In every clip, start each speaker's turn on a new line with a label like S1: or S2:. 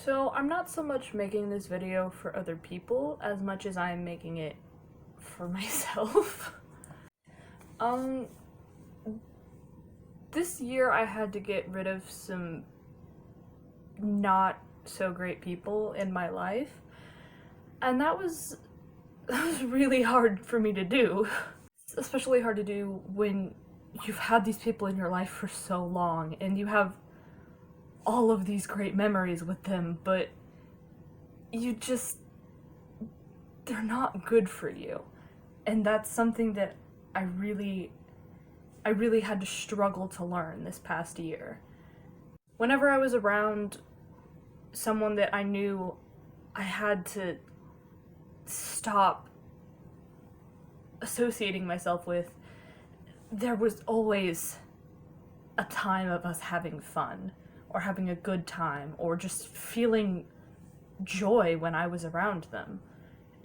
S1: So I'm not so much making this video for other people as much as I'm making it for myself. um, this year I had to get rid of some not so great people in my life, and that was really hard for me to do. It's especially hard to do when you've had these people in your life for so long and you have all of these great memories with them, but they're not good for you. And that's something that I really had to struggle to learn this past year. Whenever I was around someone that I knew I had to stop associating myself with, there was always a time of us having fun or having a good time or just feeling joy when I was around them.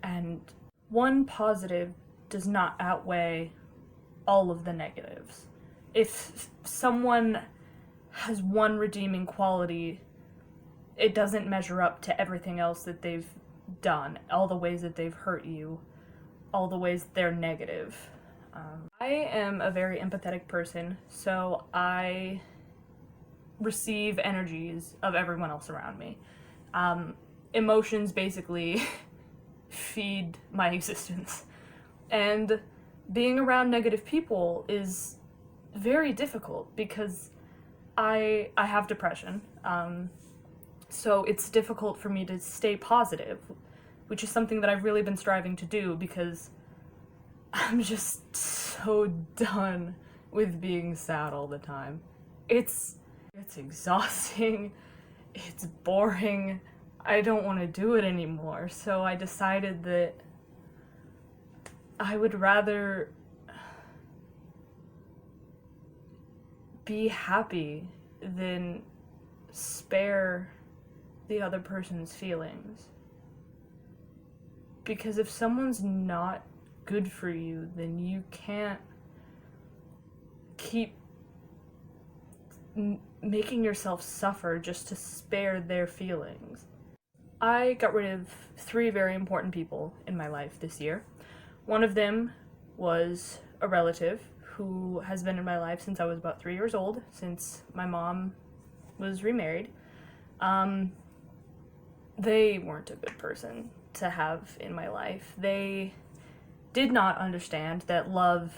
S1: And one positive does not outweigh all of the negatives. If someone has one redeeming quality, it doesn't measure up to everything else that they've done, all the ways that they've hurt you, all the ways they're negative. I am a very empathetic person, so I receive energies of everyone else around me. Emotions basically feed my existence. And being around negative people is very difficult because I have depression. So it's difficult for me to stay positive, which is something that I've really been striving to do because I'm just so done with being sad all the time. It's exhausting, it's boring, I don't want to do it anymore, so I decided that I would rather be happy than spare the other person's feelings. Because if someone's not good for you, then you can't keep making yourself suffer just to spare their feelings. I got rid of 3 very important people in my life this year. One of them was a relative who has been in my life since I was about 3 years old, since my mom was remarried. They weren't a good person to have in my life. They did not understand that love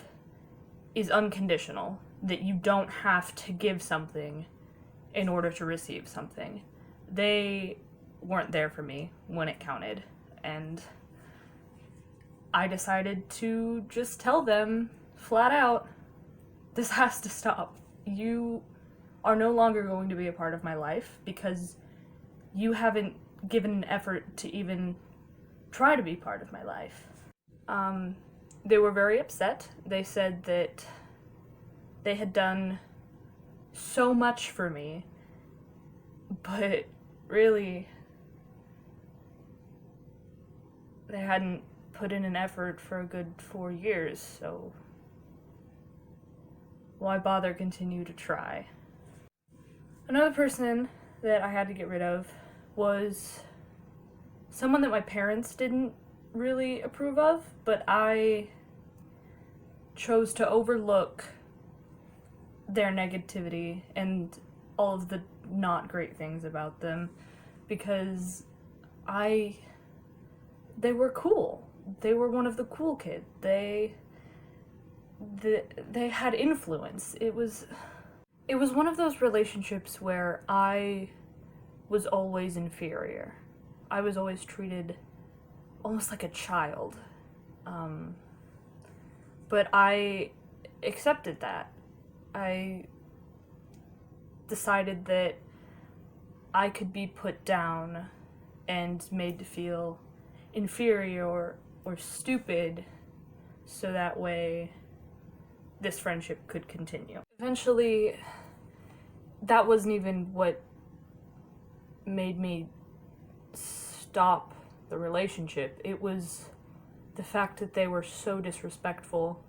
S1: is unconditional, that you don't have to give something in order to receive something. They weren't there for me when it counted, and I decided to just tell them flat out, this has to stop. You are no longer going to be a part of my life because you haven't given an effort to even try to be part of my life. They were very upset. They said that they had done so much for me, but really, they hadn't put in an effort for a good 4 years, so why bother continue to try? Another person that I had to get rid of was someone that my parents didn't really approve of, but I chose to overlook their negativity and all of the not great things about them because they were cool. They were one of the cool kids. They had influence. It was one of those relationships where I was always inferior. I was always treated almost like a child. But I accepted that. I decided that I could be put down and made to feel inferior or stupid so that way this friendship could continue. Eventually, that wasn't even what made me stop the relationship. It was the fact that they were so disrespectful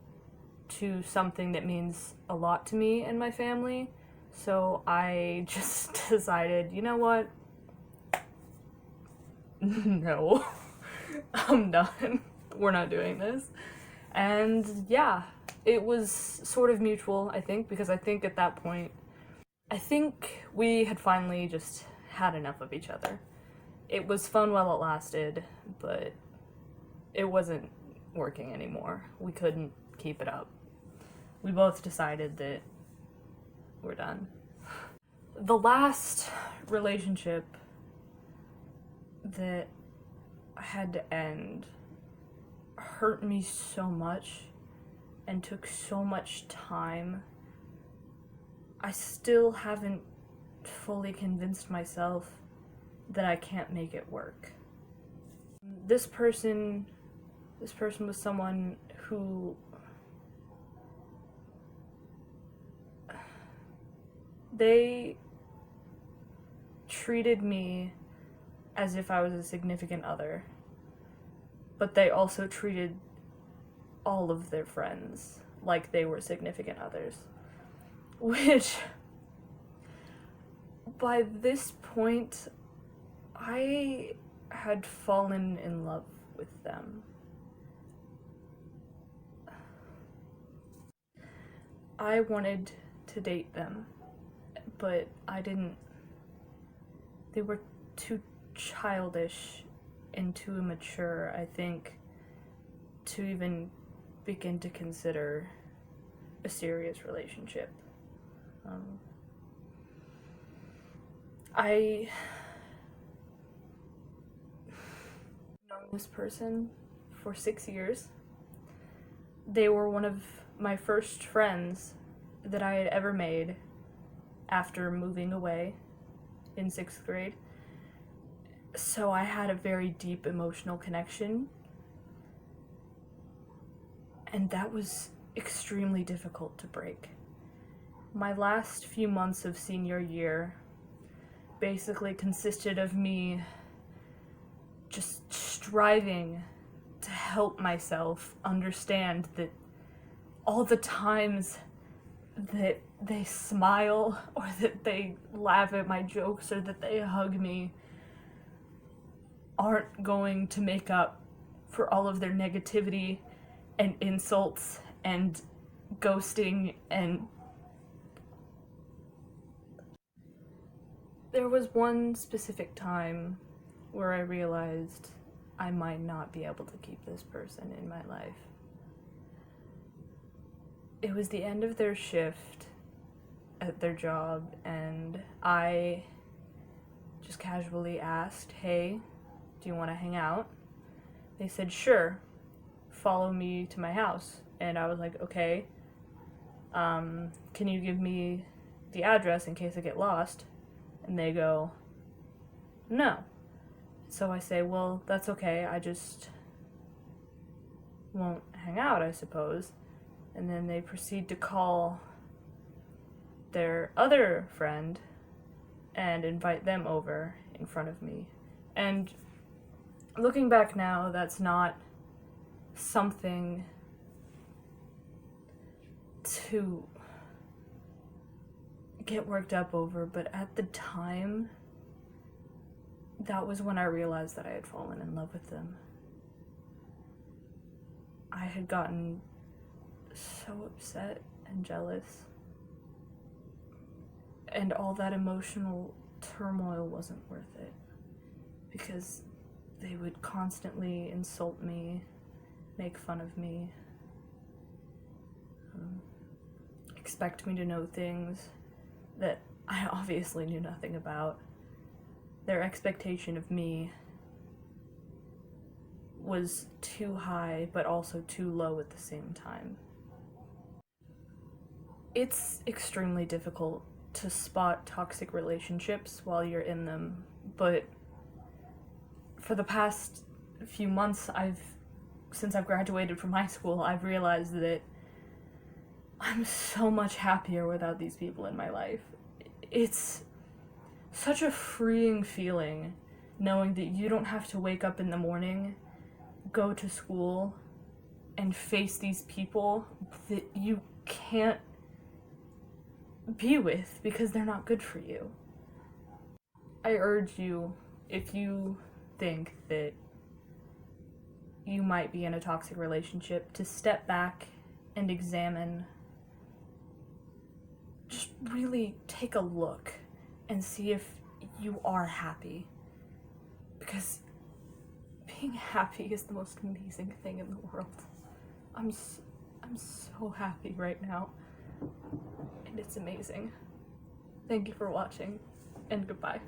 S1: to something that means a lot to me and my family. So I just decided, you know what? no, I'm done. We're not doing this. And yeah, it was sort of mutual, I think, because I think at that point, I think we had finally just had enough of each other. It was fun while it lasted, but it wasn't working anymore. We couldn't keep it up. We both decided that we're done. The last relationship that I had to end hurt me so much and took so much time. I still haven't fully convinced myself that I can't make it work. This person was someone who they treated me as if I was a significant other, but they also treated all of their friends like they were significant others, which by this point I had fallen in love with them. I wanted to date them, but I didn't. They were too childish and too immature, I think, to even begin to consider a serious relationship. I known this person for 6 years. They were one of my first friends that I had ever made after moving away in 6th grade. So I had a very deep emotional connection, and that was extremely difficult to break. My last few months of senior year basically consisted of me just striving to help myself understand that all the times that they smile or that they laugh at my jokes or that they hug me aren't going to make up for all of their negativity and insults and ghosting. And there was one specific time where I realized I might not be able to keep this person in my life. It was the end of their shift at their job, and I just casually asked, "Hey, do you want to hang out?" They said, "Sure, follow me to my house." And I was like, "Okay, can you give me the address in case I get lost?" And they go, "No." So I say, "Well, that's okay, I just won't hang out, I suppose." And then they proceed to call their other friend and invite them over in front of me. And looking back now, that's not something to get worked up over, but at the time, that was when I realized that I had fallen in love with them. I had gotten so upset and jealous, and all that emotional turmoil wasn't worth it, because they would constantly insult me, make fun of me, expect me to know things that I obviously knew nothing about. Their expectation of me was too high, but also too low at the same time. It's extremely difficult to spot toxic relationships while you're in them, but for the past few months, since I've graduated from high school, I've realized that I'm so much happier without these people in my life. It's such a freeing feeling knowing that you don't have to wake up in the morning, go to school, and face these people that you can't be with because they're not good for you. I urge you, if you think that you might be in a toxic relationship, to step back and examine, just really take a look and see if you are happy. Because being happy is the most amazing thing in the world. I'm so happy right now, and it's amazing. Thank you for watching, and goodbye.